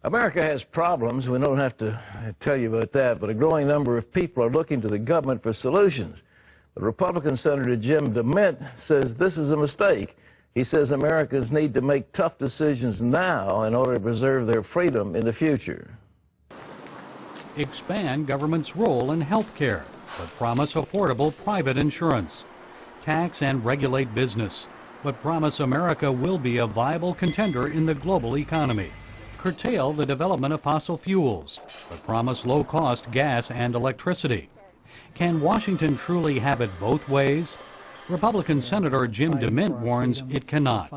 America has problems. We don't have to tell you about that, but a growing number of people are looking to the government for solutions. But Republican Senator Jim DeMint says this is a mistake. He says Americans need to make tough decisions now in order to preserve their freedom in the future. Expand government's role in health care, but promise affordable private insurance. Tax and regulate business, but promise America will be a viable contender in the global economy. Curtail the development of fossil fuels, but promise low-cost gas and electricity. Can Washington truly have it both ways? Republican Senator Jim DeMint warns it cannot.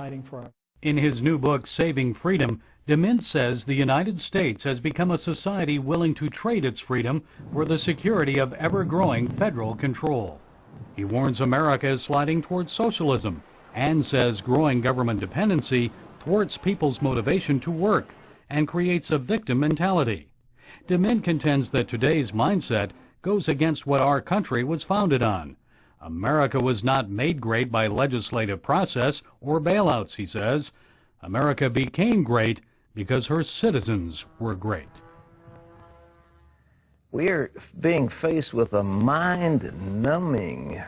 In his new book, Saving Freedom, DeMint says the United States has become a society willing to trade its freedom for the security of ever-growing federal control. He warns America is sliding towards socialism and says growing government dependency thwarts people's motivation to work and creates a victim mentality. DeMint contends that today's mindset goes against what our country was founded on. America was not made great by legislative process or bailouts, he says. America became great because her citizens were great. We are being faced with a mind-numbing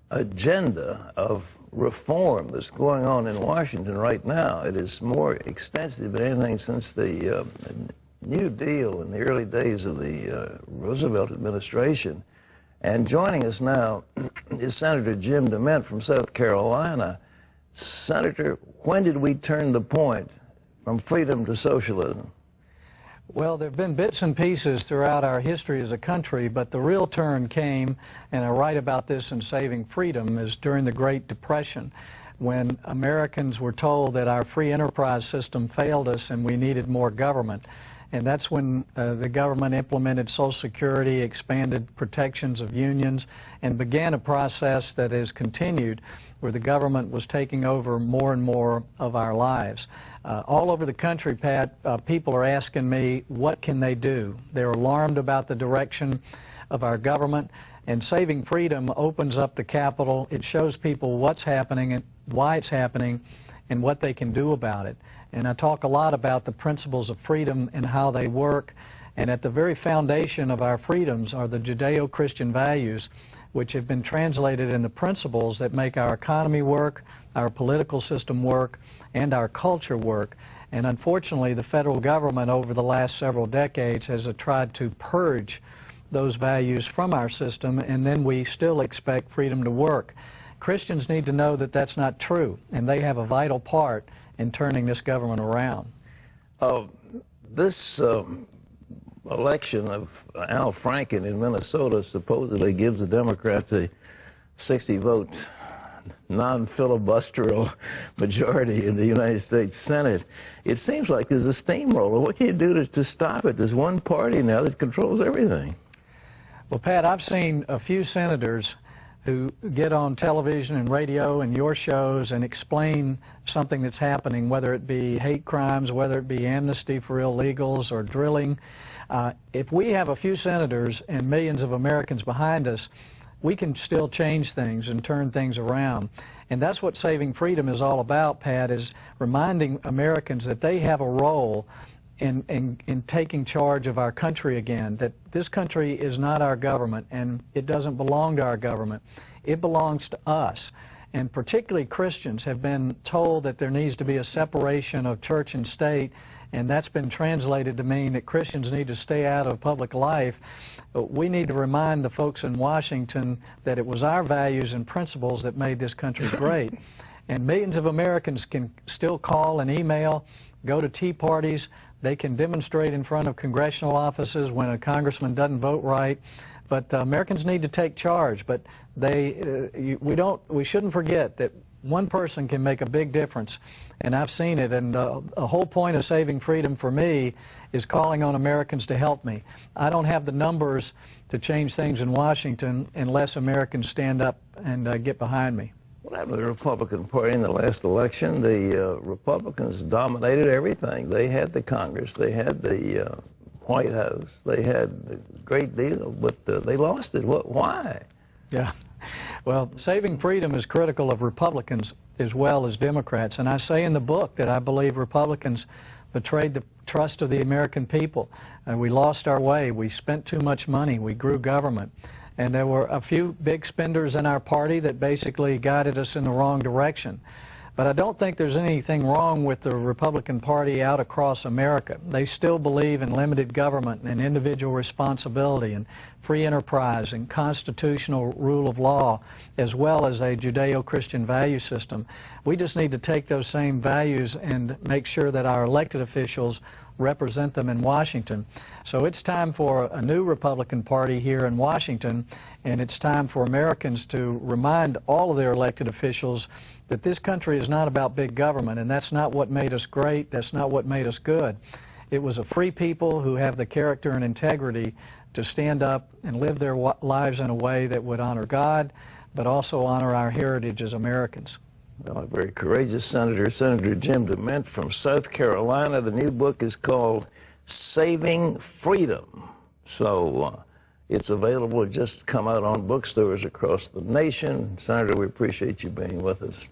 agenda of reform that's going on in Washington right now. It is more extensive than anything since the New Deal in the early days of the Roosevelt administration. And joining us now is Senator Jim DeMint from South Carolina. Senator, when did we turn the point from freedom to socialism? Well, there have been bits and pieces throughout our history as a country, but the real turn came, and I write about this in Saving Freedom, is during the Great Depression, when Americans were told that our free enterprise system failed us and we needed more government. And that's when the government implemented Social Security, expanded protections of unions, and began a process that has continued where the government was taking over more and more of our lives. All over the country, Pat, people are asking me, what can they do? They're alarmed about the direction of our government, and Saving Freedom opens up the Capitol. It shows people what's happening and why it's happening and what they can do about it. And I talk a lot about the principles of freedom and how they work. And at the very foundation of our freedoms are the Judeo-Christian values, which have been translated in the principles that make our economy work, our political system work, and our culture work. And unfortunately, the federal government over the last several decades has tried to purge those values from our system, and then we still expect freedom to work. Christians need to know that that's not true, and they have a vital part in turning this government around. This election of Al Franken in Minnesota supposedly gives the Democrats a 60-vote non-filibusteral majority in the United States Senate. It seems like there's a steamroller. What can you do to stop it? There's one party now that controls everything. Well, Pat, I've seen a few senators who get on television and radio and your shows and explain something that's happening, whether it be hate crimes, whether it be amnesty for illegals or drilling. If we have a few senators and millions of Americans behind us, we can still change things and turn things around. And that's what Saving Freedom is all about, Pat, is reminding Americans that they have a role in taking charge of our country again, that this country is not our government and it doesn't belong to our government. It belongs to us. And particularly Christians have been told that there needs to be a separation of church and state, and that's been translated to mean that Christians need to stay out of public life. But we need to remind the folks in Washington that it was our values and principles that made this country great. And millions of Americans can still call and email, go to tea parties. They can demonstrate in front of congressional offices when a congressman doesn't vote right. But Americans need to take charge. But we shouldn't forget that one person can make a big difference. And I've seen it. And the whole point of Saving Freedom for me is calling on Americans to help me. I don't have the numbers to change things in Washington unless Americans stand up and get behind me. What happened to the Republican Party in the last election? The Republicans dominated everything. They had the Congress, they had the White House, they had a great deal, but they lost it. Why? Yeah. Well, Saving Freedom is critical of Republicans as well as Democrats. And I say in the book that I believe Republicans betrayed the trust of the American people. We lost our way. We spent too much money. We grew government. And there were a few big spenders in our party that basically guided us in the wrong direction. But I don't think there's anything wrong with the Republican Party out across America. They still believe in limited government and individual responsibility and free enterprise and constitutional rule of law, as well as a Judeo-Christian value system. We just need to take those same values and make sure that our elected officials represent them in Washington. So it's time for a new Republican Party here in Washington, and it's time for Americans to remind all of their elected officials that this country is not about big government, and that's not what made us great, that's not what made us good. It was a free people who have the character and integrity to stand up and live their lives in a way that would honor God, but also honor our heritage as Americans. Well, a very courageous senator, Senator Jim DeMint from South Carolina. The new book is called Saving Freedom. So it's available. Just come out on bookstores across the nation. Senator, we appreciate you being with us.